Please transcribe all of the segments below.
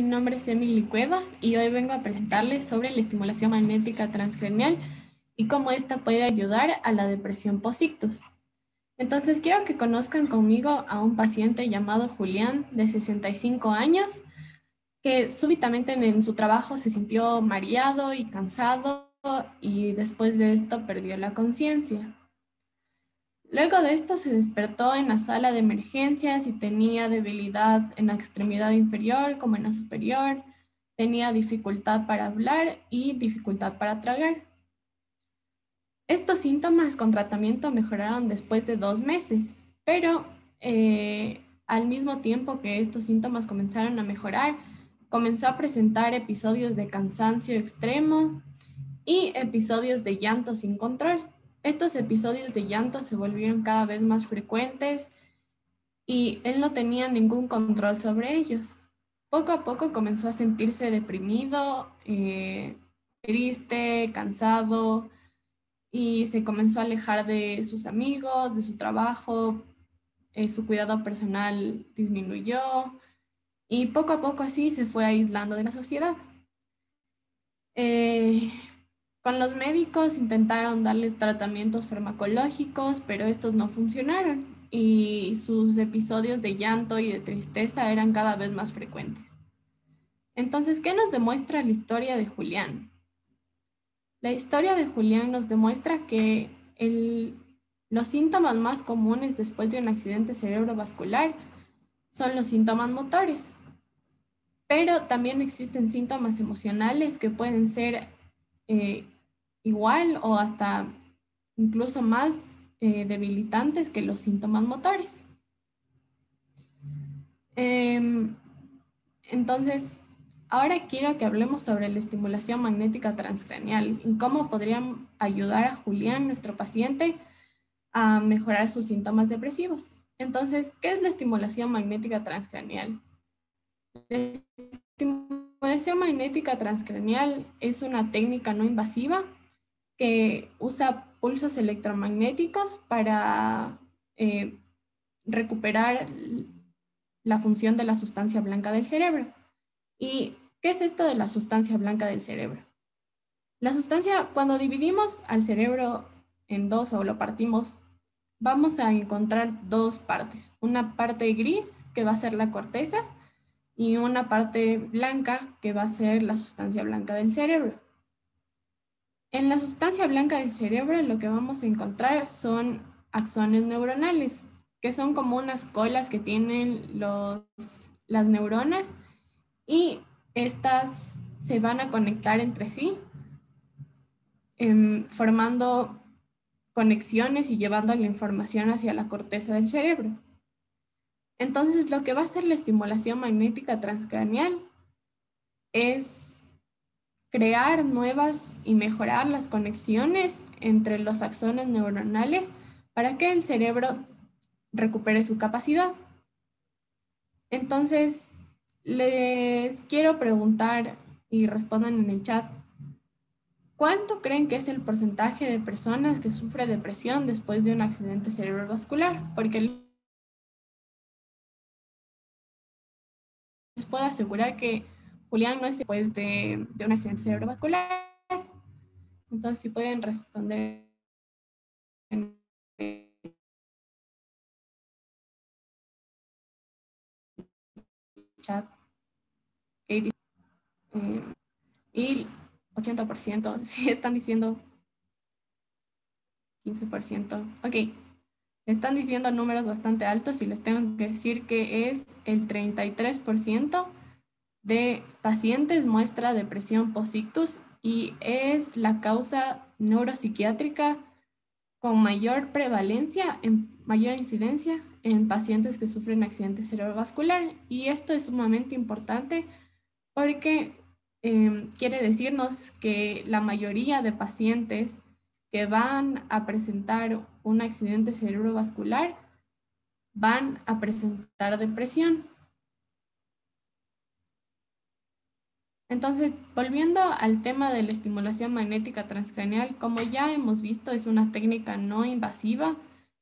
mi nombre es Emily Cueva y hoy vengo a presentarles sobre la estimulación magnética transcranial y cómo esta puede ayudar a la depresión post-ictus. Entonces quiero que conozcan conmigo a un paciente llamado Julián, de 65 años, que súbitamente en su trabajo se sintió mareado y cansado y después de esto perdió la conciencia. Luego de esto se despertó en la sala de emergencias y tenía debilidad en la extremidad inferior como en la superior, tenía dificultad para hablar y dificultad para tragar. Estos síntomas con tratamiento mejoraron después de 2 meses, pero al mismo tiempo que estos síntomas comenzaron a mejorar, comenzó a presentar episodios de cansancio extremo y episodios de llanto sin control. Estos episodios de llanto se volvieron cada vez más frecuentes y él no tenía ningún control sobre ellos. Poco a poco comenzó a sentirse deprimido, triste, cansado y se comenzó a alejar de sus amigos, de su trabajo, su cuidado personal disminuyó y poco a poco así se fue aislando de la sociedad. Eh, Con los médicos intentaron darle tratamientos farmacológicos, pero estos no funcionaron y sus episodios de llanto y de tristeza eran cada vez más frecuentes. Entonces, ¿qué nos demuestra la historia de Julián? La historia de Julián nos demuestra que los síntomas más comunes después de un accidente cerebrovascular son los síntomas motores, pero también existen síntomas emocionales que pueden ser eh, igual o hasta incluso más debilitantes que los síntomas motores. Entonces, ahora quiero que hablemos sobre la estimulación magnética transcranial y cómo podrían ayudar a Julián, nuestro paciente, a mejorar sus síntomas depresivos. Entonces, ¿qué es la estimulación magnética transcranial? La estimulación magnética transcranial es una técnica no invasiva que usa pulsos electromagnéticos para recuperar la función de la sustancia blanca del cerebro. ¿Y qué es esto de la sustancia blanca del cerebro? La sustancia, cuando dividimos al cerebro en dos o lo partimos, vamos a encontrar dos partes. Una parte gris, que va a ser la corteza, y una parte blanca, que va a ser la sustancia blanca del cerebro. En la sustancia blanca del cerebro lo que vamos a encontrar son axones neuronales, que son como unas colas que tienen las neuronas y estas se van a conectar entre sí, formando conexiones y llevando la información hacia la corteza del cerebro. Entonces, lo que va a hacer la estimulación magnética transcranial es crear nuevas y mejorar las conexiones entre los axones neuronales para que el cerebro recupere su capacidad. Entonces, les quiero preguntar y respondan en el chat, ¿cuánto creen que es el porcentaje de personas que sufren depresión después de un accidente cerebrovascular? Porque les puedo asegurar que Julián no es después de un accidente cerebrovascular. Entonces, si pueden responder en el chat. Y 80%, sí están diciendo 15%. Ok, están diciendo números bastante altos y les tengo que decir que es el 33% de pacientes muestra depresión post-ictus y es la causa neuropsiquiátrica con mayor prevalencia, mayor incidencia en pacientes que sufren accidente cerebrovascular. Y esto es sumamente importante porque quiere decirnos que la mayoría de pacientes que van a presentar un accidente cerebrovascular van a presentar depresión. Entonces, volviendo al tema de la estimulación magnética transcranial, como ya hemos visto, es una técnica no invasiva,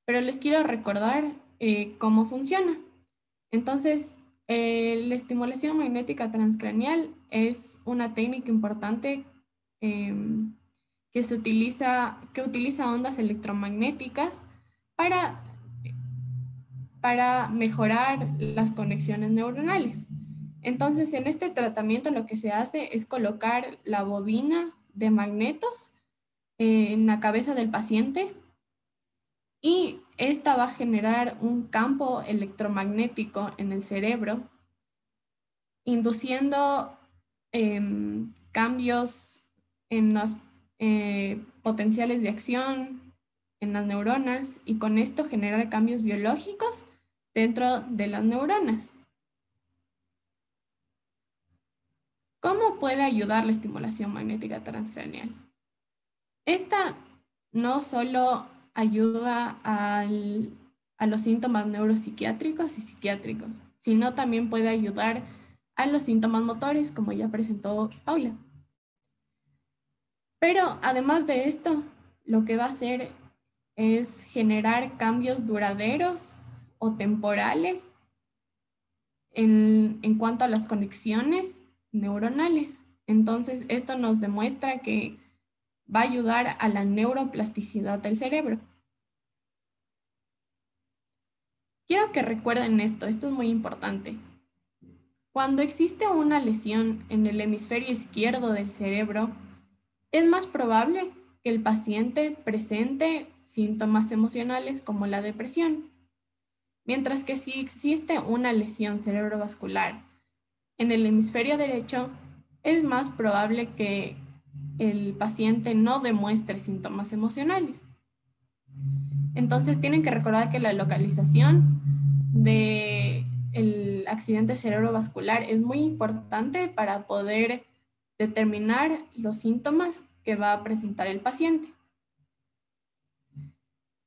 pero les quiero recordar cómo funciona. Entonces, La estimulación magnética transcraneal es una técnica importante que utiliza ondas electromagnéticas para, para mejorar las conexiones neuronales. Entonces, en este tratamiento lo que se hace es colocar la bobina de magnetos en la cabeza del paciente y esta va a generar un campo electromagnético en el cerebro, induciendo cambios en los potenciales de acción en las neuronas y con esto generar cambios biológicos dentro de las neuronas. ¿Cómo puede ayudar la estimulación magnética transcraneal? Esta no solo ayuda a los síntomas neuropsiquiátricos y psiquiátricos, sino también puede ayudar a los síntomas motores, como ya presentó Paula. Pero además de esto, lo que va a hacer es generar cambios duraderos o temporales en cuanto a las conexiones neuronales. Entonces, esto nos demuestra que va a ayudar a la neuroplasticidad del cerebro. Quiero que recuerden esto es muy importante. Cuando existe una lesión en el hemisferio izquierdo del cerebro, es más probable que el paciente presente síntomas emocionales como la depresión, mientras que si existe una lesión cerebrovascular en el hemisferio derecho, es más probable que el paciente no demuestre síntomas emocionales. Entonces tienen que recordar que la localización del accidente cerebrovascular es muy importante para poder determinar los síntomas que va a presentar el paciente.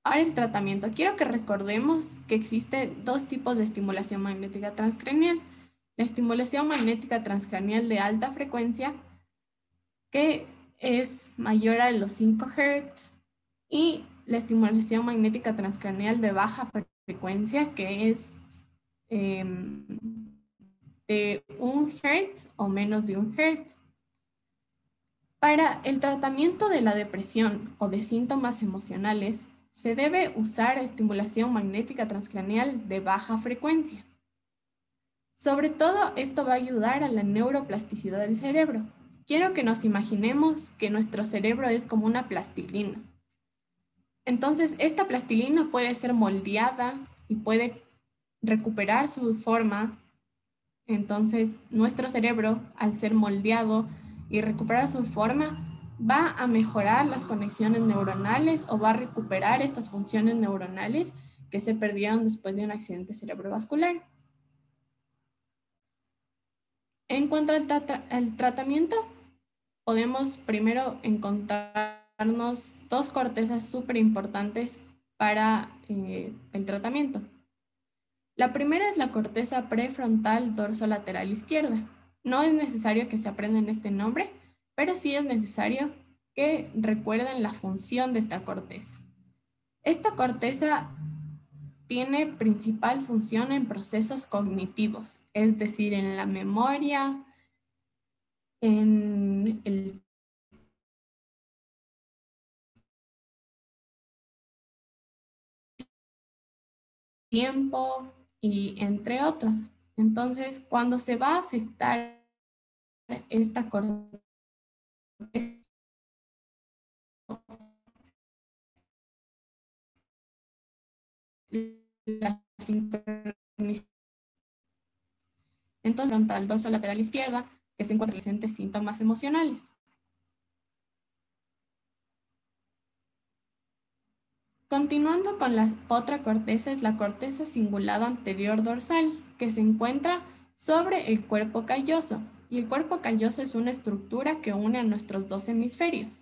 Ahora el tratamiento. Quiero que recordemos que existen dos tipos de estimulación magnética transcraneal. La estimulación magnética transcraneal de alta frecuencia, que es mayor a los 5 Hz, y la estimulación magnética transcraneal de baja frecuencia, que es de 1 Hz o menos de 1 Hz. Para el tratamiento de la depresión o de síntomas emocionales, se debe usar estimulación magnética transcraneal de baja frecuencia. Sobre todo, esto va a ayudar a la neuroplasticidad del cerebro. Quiero que nos imaginemos que nuestro cerebro es como una plastilina. Entonces, esta plastilina puede ser moldeada y puede recuperar su forma. Entonces, nuestro cerebro, al ser moldeado y recuperar su forma, va a mejorar las conexiones neuronales o va a recuperar estas funciones neuronales que se perdieron después de un accidente cerebrovascular. En cuanto al tratamiento, podemos primero encontrarnos dos cortezas súper importantes para el tratamiento. La primera es la corteza prefrontal dorsolateral izquierda. No es necesario que se aprendan este nombre, pero sí es necesario que recuerden la función de esta corteza. Esta corteza tiene principal función en procesos cognitivos, es decir, en la memoria, en el tiempo y entre otros. Entonces, cuando se va a afectar esta corteza, la sincronización frontal dorsolateral izquierda, que se encuentra presentes síntomas emocionales. Continuando con la otra corteza es la corteza cingulada anterior dorsal, que se encuentra sobre el cuerpo calloso. Y el cuerpo calloso es una estructura que une a nuestros dos hemisferios.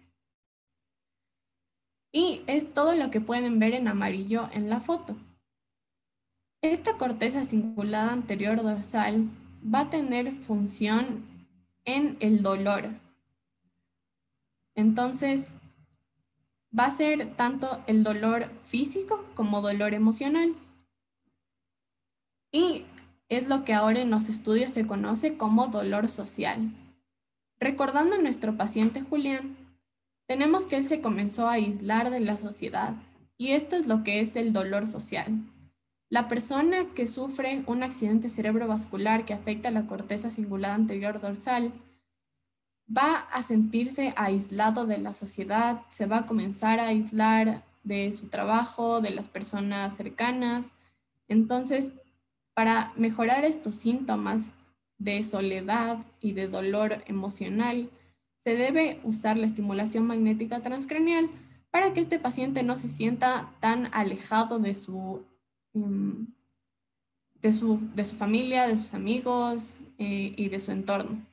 Y es todo lo que pueden ver en amarillo en la foto. Esta corteza cingulada anterior dorsal va a tener función en el dolor. Entonces, va a ser tanto el dolor físico como dolor emocional. Y es lo que ahora en los estudios se conoce como dolor social. Recordando a nuestro paciente Julián, tenemos que él se comenzó a aislar de la sociedad y esto es lo que es el dolor social. La persona que sufre un accidente cerebrovascular que afecta la corteza cingulada anterior dorsal va a sentirse aislado de la sociedad, se va a comenzar a aislar de su trabajo, de las personas cercanas. Entonces, para mejorar estos síntomas de soledad y de dolor emocional, se debe usar la estimulación magnética transcranial para que este paciente no se sienta tan alejado em, de su familia, de sus amigos y de su entorno.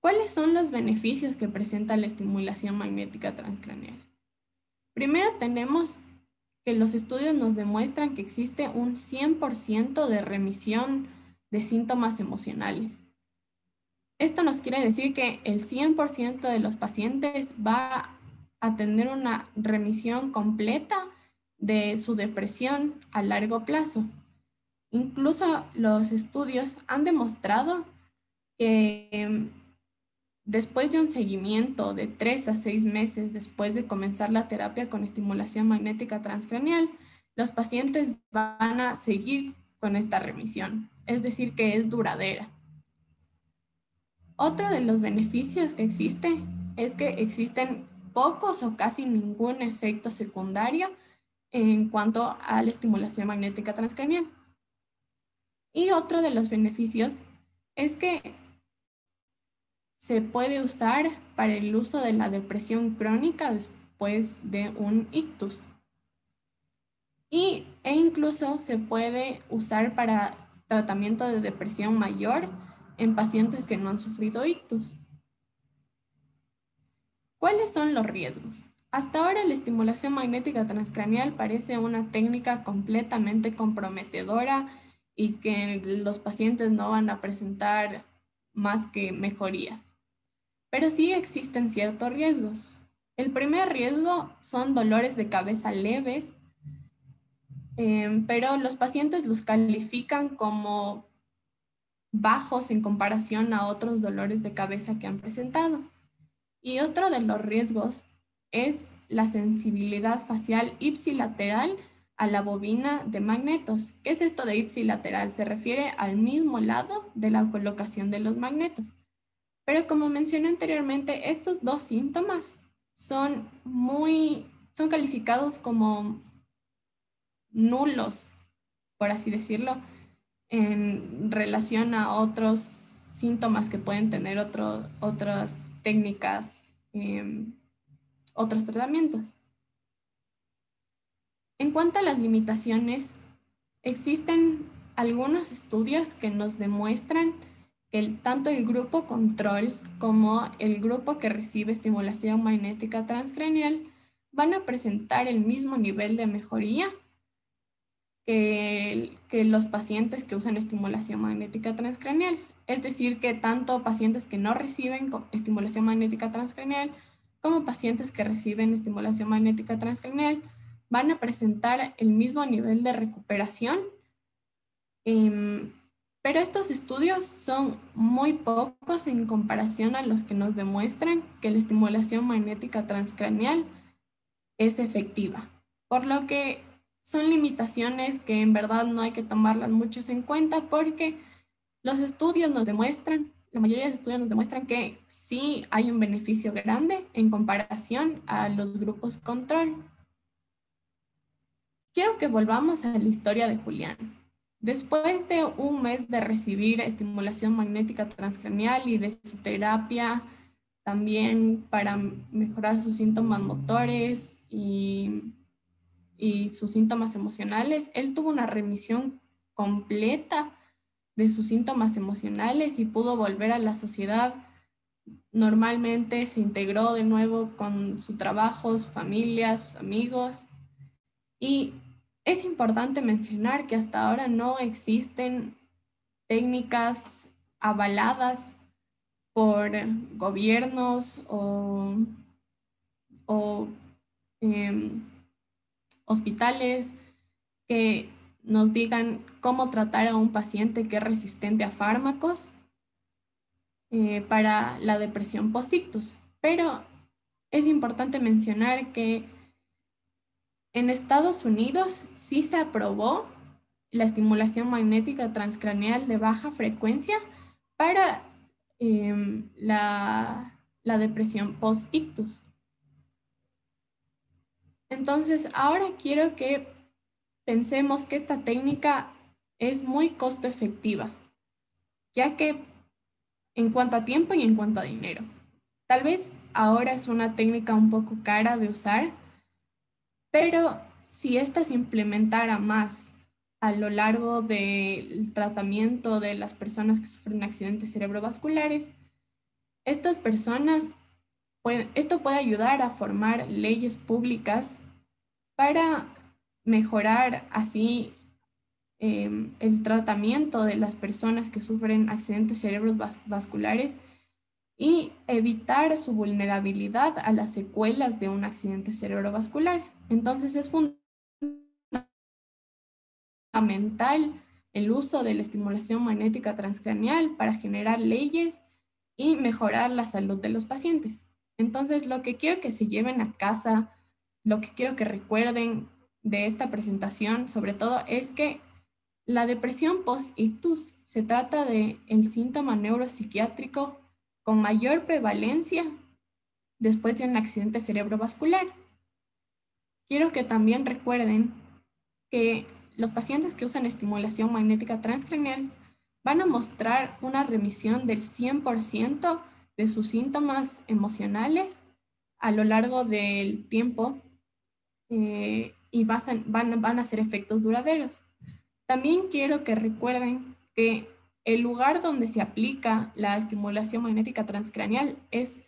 ¿Cuáles son los beneficios que presenta la estimulación magnética transcranial? Primero tenemos que los estudios nos demuestran que existe un 100% de remisión de síntomas emocionales. Esto nos quiere decir que el 100% de los pacientes va a tener una remisión completa de su depresión a largo plazo. Incluso los estudios han demostrado que después de un seguimiento de 3 a 6 meses después de comenzar la terapia con estimulación magnética transcranial, los pacientes van a seguir con esta remisión, es decir, que es duradera. Otro de los beneficios que existe es que existen pocos o casi ningún efecto secundario en cuanto a la estimulación magnética transcranial. Y otro de los beneficios es que se puede usar para el uso de la depresión crónica después de un ictus. E incluso se puede usar para tratamiento de depresión mayor en pacientes que no han sufrido ictus. ¿Cuáles son los riesgos? Hasta ahora la estimulación magnética transcranial parece una técnica completamente comprometedora y que los pacientes no van a presentar más que mejorías. Pero sí existen ciertos riesgos. El primer riesgo son dolores de cabeza leves, pero los pacientes los califican como bajos en comparación a otros dolores de cabeza que han presentado. Y otro de los riesgos es la sensibilidad facial ipsilateral a la bobina de magnetos. ¿Qué es esto de ipsilateral? Se refiere al mismo lado de la colocación de los magnetos. Pero como mencioné anteriormente, estos dos síntomas son calificados como nulos, por así decirlo, en relación a otros síntomas que pueden tener otras técnicas, otros tratamientos. En cuanto a las limitaciones, existen algunos estudios que nos demuestran que tanto el grupo control como el grupo que recibe estimulación magnética transcranial van a presentar el mismo nivel de mejoría que los pacientes que usan estimulación magnética transcranial. Es decir, que tanto pacientes que no reciben estimulación magnética transcranial como pacientes que reciben estimulación magnética transcranial van a presentar el mismo nivel de recuperación. Pero estos estudios son muy pocos en comparación a los que nos demuestran que la estimulación magnética transcranial es efectiva, por lo que son limitaciones que en verdad no hay que tomarlas muchos en cuenta porque los estudios nos demuestran, la mayoría de los estudios nos demuestran que sí hay un beneficio grande en comparación a los grupos control. Quiero que volvamos a la historia de Julián. Después de un mes de recibir estimulación magnética transcranial y de su terapia, también para mejorar sus síntomas motores y sus síntomas emocionales, él tuvo una remisión completa de sus síntomas emocionales y pudo volver a la sociedad. Normalmente se integró de nuevo con su trabajo, su familia, sus amigos. Y es importante mencionar que hasta ahora no existen técnicas avaladas por gobiernos o hospitales que nos digan cómo tratar a un paciente que es resistente a fármacos para la depresión post-ictus. Pero es importante mencionar que en Estados Unidos sí se aprobó la estimulación magnética transcraneal de baja frecuencia para la depresión post-ictus. Entonces, ahora quiero que pensemos que esta técnica es muy costo efectiva, ya que en cuanto a tiempo y en cuanto a dinero. Tal vez ahora es una técnica un poco cara de usar, pero si esta se implementara más a lo largo del tratamiento de las personas que sufren accidentes cerebrovasculares, estas personas, esto puede ayudar a formar leyes públicas para mejorar así el tratamiento de las personas que sufren accidentes cerebrovasculares y evitar su vulnerabilidad a las secuelas de un accidente cerebrovascular. Entonces es fundamental el uso de la estimulación magnética transcraneal para generar leyes y mejorar la salud de los pacientes. Entonces, lo que quiero que se lleven a casa, lo que quiero que recuerden de esta presentación, sobre todo, es que la depresión post-ictus se trata de el síntoma neuropsiquiátrico con mayor prevalencia después de un accidente cerebrovascular. Quiero que también recuerden que los pacientes que usan estimulación magnética transcraneal van a mostrar una remisión del 100% de sus síntomas emocionales a lo largo del tiempo y van a ser efectos duraderos. También quiero que recuerden que el lugar donde se aplica la estimulación magnética transcraneal es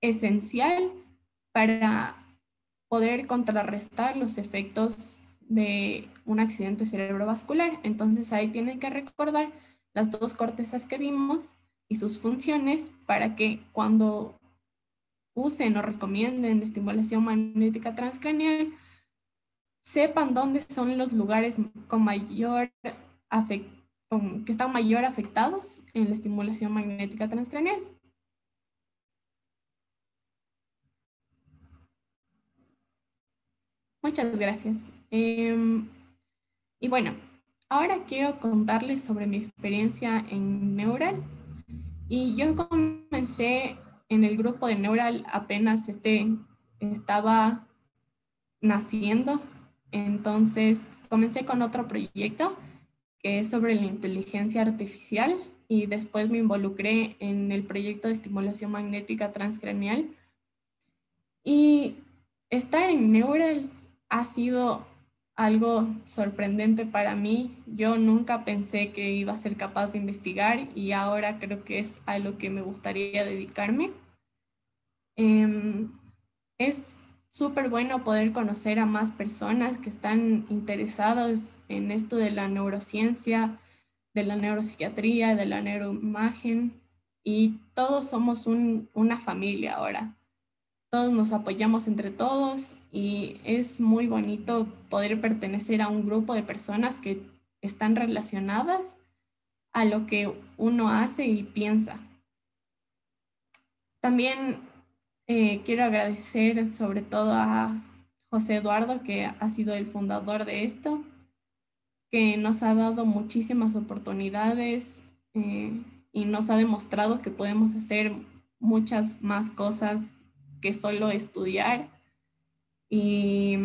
esencial para poder contrarrestar los efectos de un accidente cerebrovascular. Entonces ahí tienen que recordar las dos cortezas que vimos y sus funciones para que cuando usen o recomienden estimulación magnética transcraneal, sepan dónde son los lugares con mayor que están mayor afectados en la estimulación magnética transcraneal. Muchas gracias. Y bueno, ahora quiero contarles sobre mi experiencia en Neural. Y yo comencé en el grupo de Neural apenas estaba naciendo. Entonces comencé con otro proyecto que es sobre la inteligencia artificial y después me involucré en el proyecto de estimulación magnética transcraneal. Y estar en Neural ha sido algo sorprendente para mí. Yo nunca pensé que iba a ser capaz de investigar y ahora creo que es a lo que me gustaría dedicarme. Es súper bueno poder conocer a más personas que están interesadas en esto de la neurociencia, de la neuropsiquiatría, de la neuroimagen y todos somos una familia ahora. Todos nos apoyamos entre todos y es muy bonito poder pertenecer a un grupo de personas que están relacionadas a lo que uno hace y piensa. También quiero agradecer sobre todo a José Eduardo, que ha sido el fundador de esto, que nos ha dado muchísimas oportunidades y nos ha demostrado que podemos hacer muchas más cosas que solo estudiar. Y,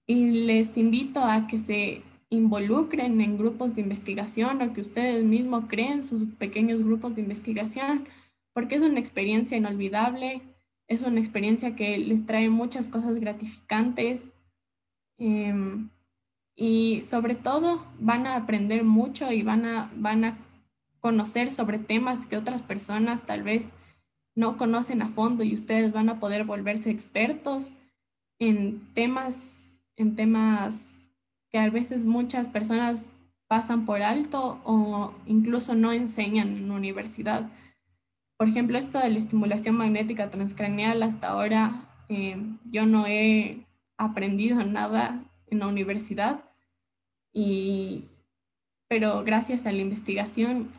y les invito a que se involucren en grupos de investigación o que ustedes mismos creen sus pequeños grupos de investigación, porque es una experiencia inolvidable, es una experiencia que les trae muchas cosas gratificantes y sobre todo van a aprender mucho y van a conocer sobre temas que otras personas tal vez no conocen a fondo y ustedes van a poder volverse expertos en temas que a veces muchas personas pasan por alto o incluso no enseñan en la universidad. Por ejemplo, esto de la estimulación magnética transcraneal, hasta ahora yo no he aprendido nada en la universidad pero gracias a la investigación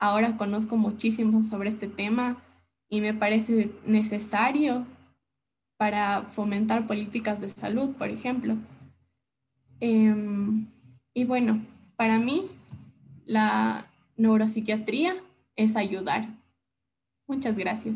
ahora conozco muchísimo sobre este tema y me parece necesario para fomentar políticas de salud, por ejemplo. Em, y bueno, para mí la neuropsiquiatría es ayudar. Muchas gracias.